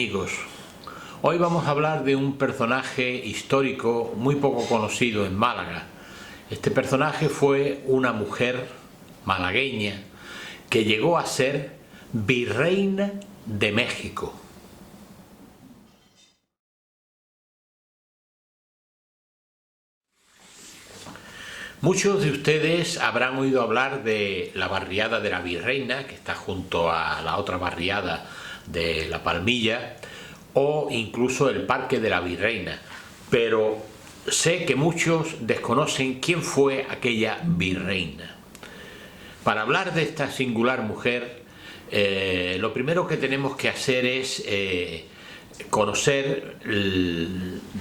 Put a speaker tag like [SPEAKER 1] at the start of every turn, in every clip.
[SPEAKER 1] amigos, hoy vamos a hablar de un personaje histórico muy poco conocido en Málaga. Este personaje fue una mujer malagueña que llegó a ser virreina de México. Muchos de ustedes habrán oído hablar de la barriada de la Virreina, que está junto a la otra barriada de La Palmilla, o incluso el Parque de la Virreina, pero sé que muchos desconocen quién fue aquella virreina. Para hablar de esta singular mujer, lo primero que tenemos que hacer es conocer,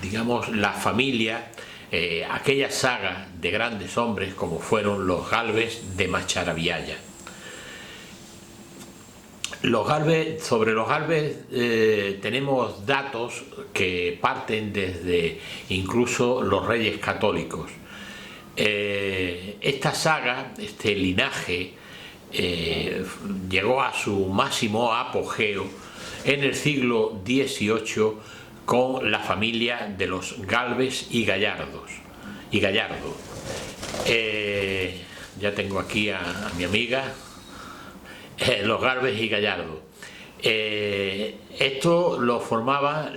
[SPEAKER 1] digamos, la familia, aquella saga de grandes hombres como fueron los Gálvez de Macharabiaya. Sobre los Gálvez tenemos datos que parten desde incluso los Reyes Católicos. Esta saga, este linaje, llegó a su máximo apogeo en el siglo XVIII con la familia de los Gálvez y Gallardo. Ya tengo aquí a mi amiga, los Gálvez y Gallardo. Esto lo formaban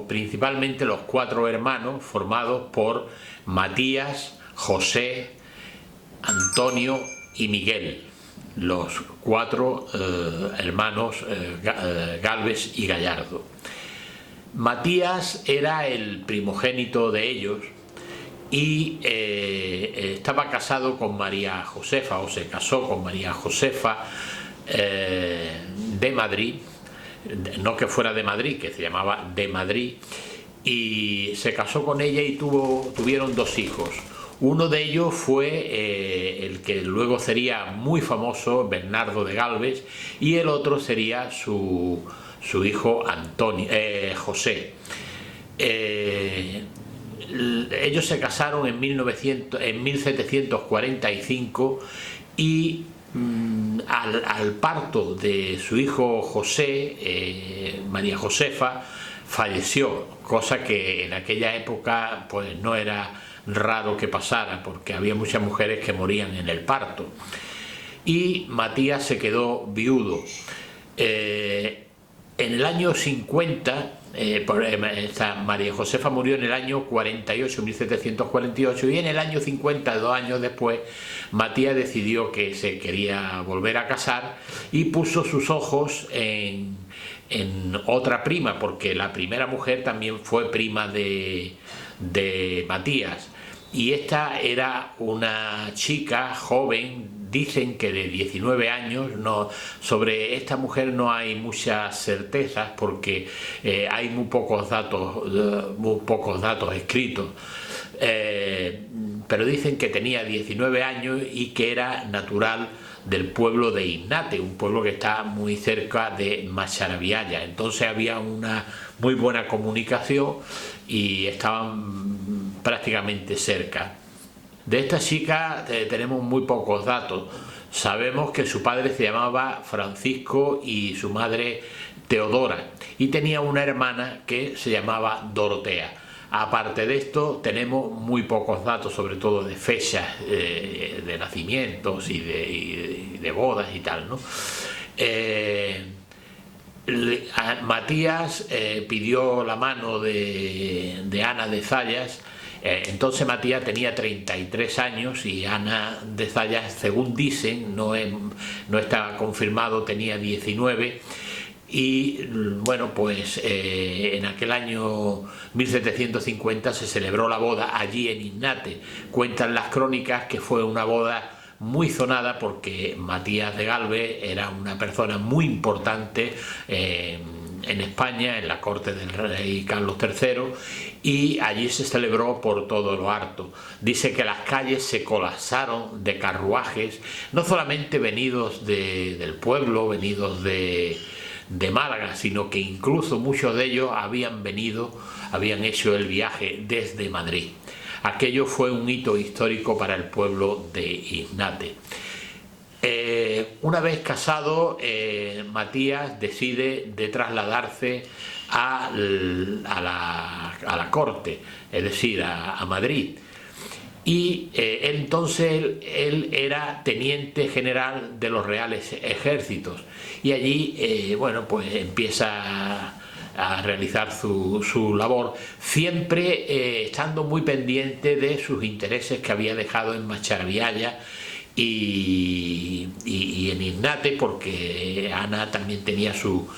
[SPEAKER 1] principalmente los cuatro hermanos, formados por Matías, José, Antonio y Miguel, los cuatro hermanos Gálvez y Gallardo. Matías era el primogénito de ellos y estaba casado con María Josefa, o se casó con María Josefa de Madrid, no que fuera de Madrid, que se llamaba de Madrid, y se casó con ella y tuvieron dos hijos. Uno de ellos fue el que luego sería muy famoso, Bernardo de Gálvez, y el otro sería su hijo José. Ellos se casaron en 1745 y al parto de su hijo José, María Josefa falleció, cosa que en aquella época pues no era raro que pasara, porque había muchas mujeres que morían en el parto, y Matías se quedó viudo. En el año 50, María Josefa murió en el año 48, 1748, y en el año 50, 2 años después, Matías decidió que se quería volver a casar y puso sus ojos en otra prima, porque la primera mujer también fue prima de Matías, y esta era una chica joven. Dicen que de 19 años, sobre esta mujer no hay muchas certezas porque hay muy pocos datos escritos, pero dicen que tenía 19 años y que era natural del pueblo de Iznate, un pueblo que está muy cerca de Macharabiaya. Entonces había una muy buena comunicación y estaban prácticamente cerca. De esta chica tenemos muy pocos datos. Sabemos que su padre se llamaba Francisco y su madre Teodora, y tenía una hermana que se llamaba Dorotea. Aparte de esto tenemos muy pocos datos, sobre todo de fechas de nacimientos y de bodas y tal, ¿no? Matías pidió la mano de Ana de Zayas. Entonces Matías tenía 33 años y Ana de Zayas, según dicen, no está confirmado, tenía 19. Y bueno, pues en aquel año 1750 se celebró la boda allí en Iznate. Cuentan las crónicas que fue una boda muy sonada porque Matías de Gálvez era una persona muy importante en España, en la corte del rey Carlos III, y allí se celebró por todo lo harto. Dice que las calles se colapsaron de carruajes, no solamente venidos del pueblo, venidos de Málaga, sino que incluso muchos de ellos habían hecho el viaje desde Madrid. Aquello fue un hito histórico para el pueblo de Iznate. Una vez casado, Matías decide de trasladarse a la corte, es decir, a Madrid. Y entonces él era teniente general de los Reales Ejércitos, y allí bueno, pues empieza a realizar su labor, siempre estando muy pendiente de sus intereses que había dejado en Masarabiaya y en Ignate, porque Ana también tenía su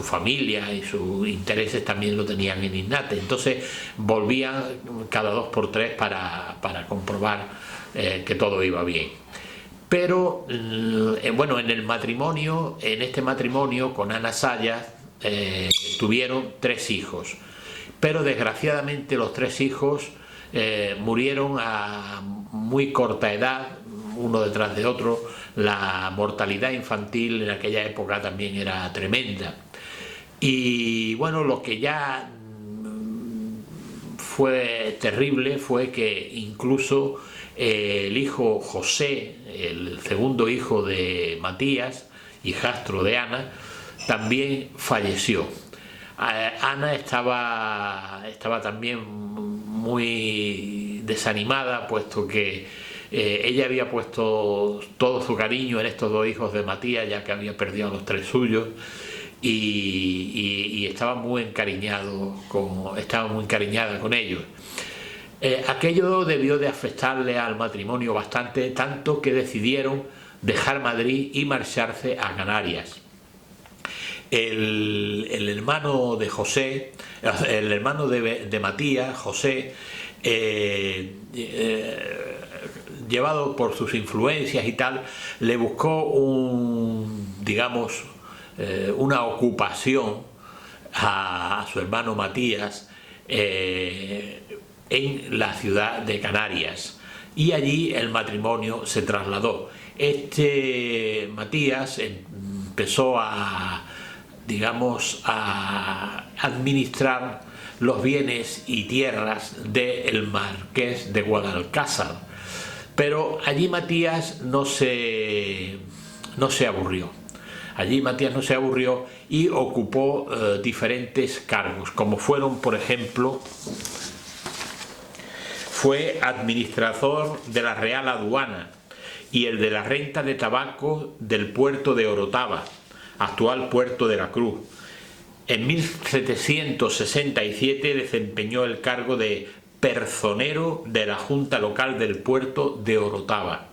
[SPEAKER 1] familia y sus intereses también lo tenían en Ignate. Entonces volvían cada 2 por 3 para comprobar que todo iba bien. Pero bueno, en este matrimonio con Ana Zayas tuvieron 3 hijos, pero desgraciadamente los 3 hijos murieron a muy corta edad, uno detrás de otro. La mortalidad infantil en aquella época también era tremenda. Y bueno, lo que ya fue terrible fue que incluso el hijo José, el segundo hijo de Matías, hijastro de Ana, también falleció. Ana estaba también muy desanimada, puesto que ella había puesto todo su cariño en estos 2 hijos de Matías, ya que había perdido a los 3 suyos, y estaba muy encariñada con ellos. Aquello debió de afectarle al matrimonio bastante, tanto que decidieron dejar Madrid y marcharse a Canarias. El hermano de José, el hermano de Matías, José, llevado por sus influencias y tal, le buscó una ocupación a su hermano Matías en la ciudad de Canarias, y allí el matrimonio se trasladó. Matías empezó a administrar los bienes y tierras del marqués de Guadalcázar, pero allí Matías no se aburrió. Allí Matías no se aburrió y ocupó diferentes cargos, como fueron, por ejemplo, fue administrador de la Real Aduana y el de la renta de tabaco del puerto de Orotava, actual Puerto de la Cruz. En 1767 desempeñó el cargo de personero de la Junta Local del puerto de Orotava,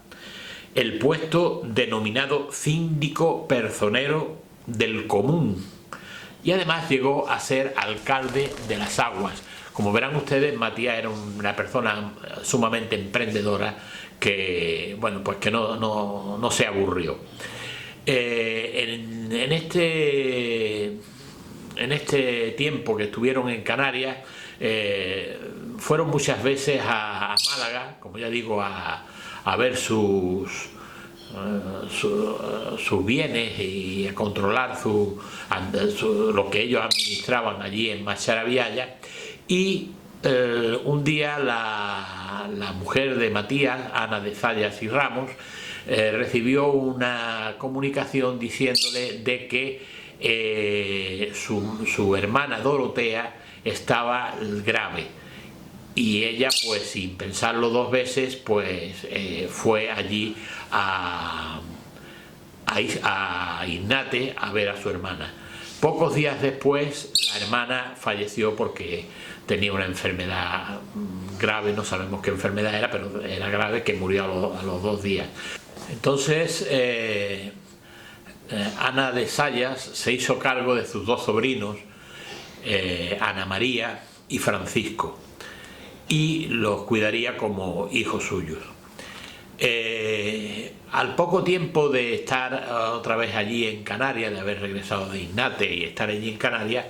[SPEAKER 1] el puesto denominado síndico personero del común, y además llegó a ser alcalde de Las Aguas. Como verán ustedes, Matías era una persona sumamente emprendedora que, bueno, pues que no se aburrió. En este tiempo que estuvieron en Canarias, fueron muchas veces a Málaga, como ya digo, a ver sus bienes y a controlar lo que ellos administraban allí en Masarabiaya. Y un día la mujer de Matías, Ana de Zayas y Ramos, recibió una comunicación diciéndole de que su hermana Dorotea estaba grave, y ella, pues sin pensarlo 2 veces, pues fue allí a Ignate a ver a su hermana. Pocos días después la hermana falleció porque tenía una enfermedad grave, no sabemos qué enfermedad era, pero era grave, que murió a los 2 días. Entonces Ana de Zayas se hizo cargo de sus 2 sobrinos, Ana María y Francisco, y los cuidaría como hijos suyos. Al poco tiempo de estar otra vez allí en Canarias, de haber regresado de Ignate y estar allí en Canarias,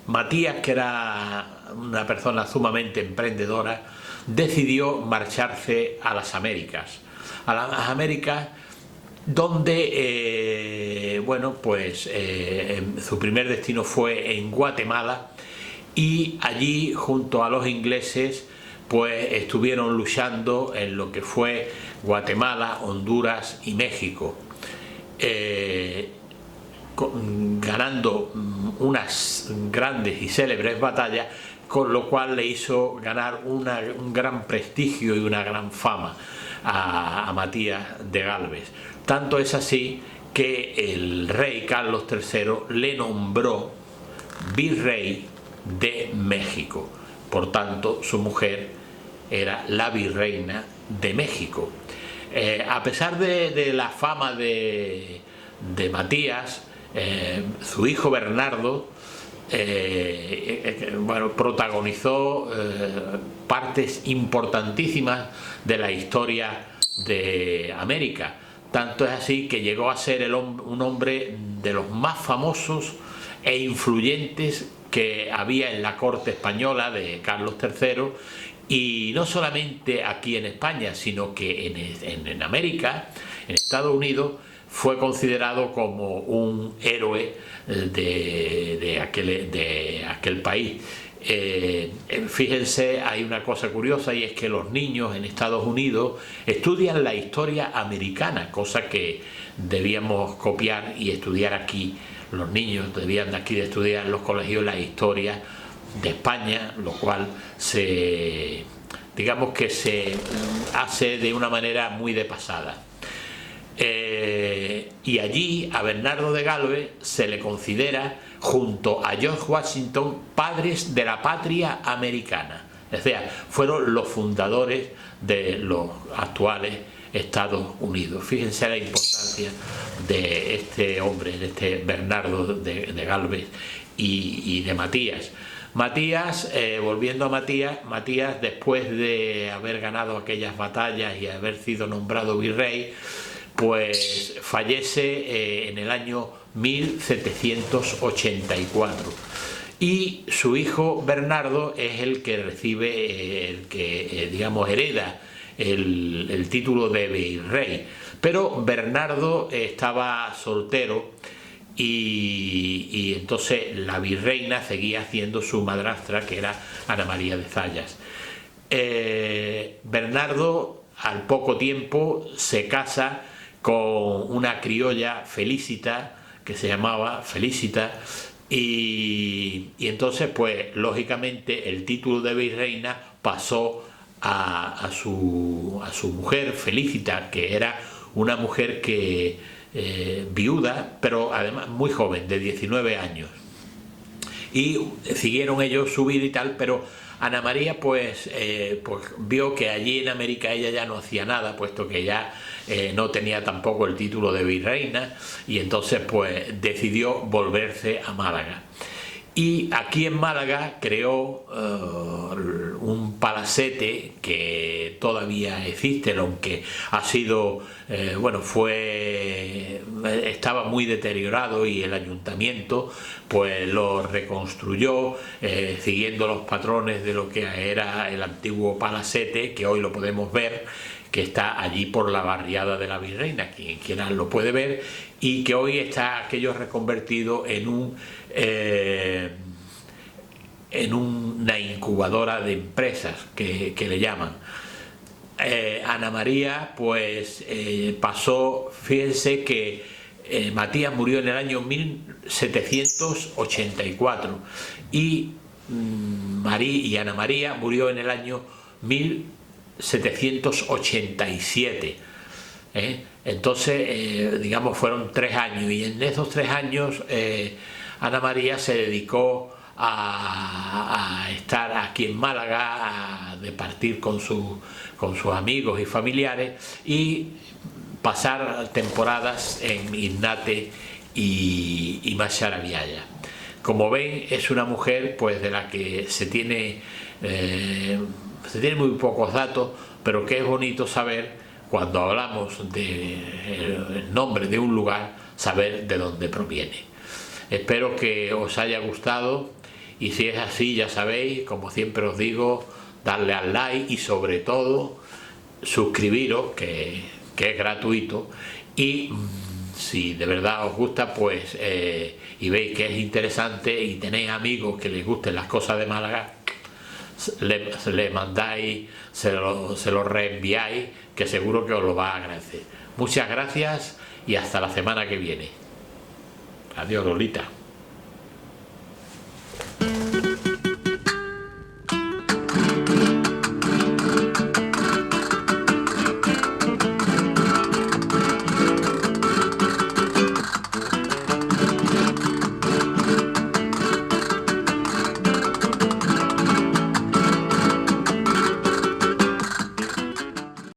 [SPEAKER 1] Matías, que era una persona sumamente emprendedora, decidió marcharse a las Américas. Donde, bueno, pues su primer destino fue en Guatemala, y allí, junto a los ingleses, pues estuvieron luchando en lo que fue Guatemala, Honduras y México, ganando unas grandes y célebres batallas, con lo cual le hizo ganar un gran prestigio y una gran fama a Matías de Gálvez. Tanto es así que el rey Carlos III le nombró virrey de México. Por tanto, su mujer era la virreina de México. A pesar de la fama de Matías, su hijo Bernardo bueno, protagonizó partes importantísimas de la historia de América. Tanto es así que llegó a ser un hombre de los más famosos e influyentes que había en la corte española de Carlos III, y no solamente aquí en España, sino que en América, en Estados Unidos, fue considerado como un héroe de aquel país. Fíjense, hay una cosa curiosa, y es que los niños en Estados Unidos estudian la historia americana, cosa que debíamos copiar y estudiar aquí. Los niños debían de aquí de estudiar en los colegios la historia de España, lo cual digamos que se hace de una manera muy de pasada. Y allí a Bernardo de Gálvez se le considera, junto a George Washington, padres de la patria americana. O sea, fueron los fundadores de los actuales Estados Unidos. Fíjense la importancia de este hombre, de este Bernardo de Gálvez y de Matías. Matías, volviendo a Matías, después de haber ganado aquellas batallas y haber sido nombrado virrey, pues fallece en el año 1784, y su hijo Bernardo es el que recibe, el que digamos hereda el título de virrey. Pero Bernardo estaba soltero, y entonces la virreina seguía siendo su madrastra, que era Ana María de Zayas. Bernardo al poco tiempo se casa con una criolla, Felicita, que se llamaba Felicita, y entonces pues lógicamente el título de virreina pasó a su mujer Felicita, que era una mujer que viuda, pero además muy joven, de 19 años, y siguieron ellos su vida y tal, pero Ana María pues vio que allí en América ella ya no hacía nada, puesto que ya no tenía tampoco el título de virreina, y entonces pues decidió volverse a Málaga. Y aquí en Málaga creó un palacete que todavía existe, aunque ha sido, bueno, estaba muy deteriorado, y el ayuntamiento pues lo reconstruyó siguiendo los patrones de lo que era el antiguo palacete, que hoy lo podemos ver, que está allí por la barriada de la Virreina, quien lo puede ver, y que hoy está aquello reconvertido en una incubadora de empresas que le llaman. Ana María pues pasó, fíjense que Matías murió en el año 1784 y Ana María murió en el año 1787. Entonces digamos fueron 3 años, y en esos 3 años Ana María se dedicó a estar aquí en Málaga, a departir con sus amigos y familiares, y pasar temporadas en Innate y Macharabiaya. Como ven, es una mujer pues de la que se tiene muy pocos datos, pero que es bonito saber, cuando hablamos del nombre de un lugar, saber de dónde proviene. Espero que os haya gustado, y si es así, ya sabéis, como siempre os digo, darle al like y sobre todo suscribiros, que es gratuito, y si de verdad os gusta pues y veis que es interesante y tenéis amigos que les gusten las cosas de Málaga, le mandáis, se lo reenviáis, que seguro que os lo va a agradecer. Muchas gracias y hasta la semana que viene. Adiós, Lolita.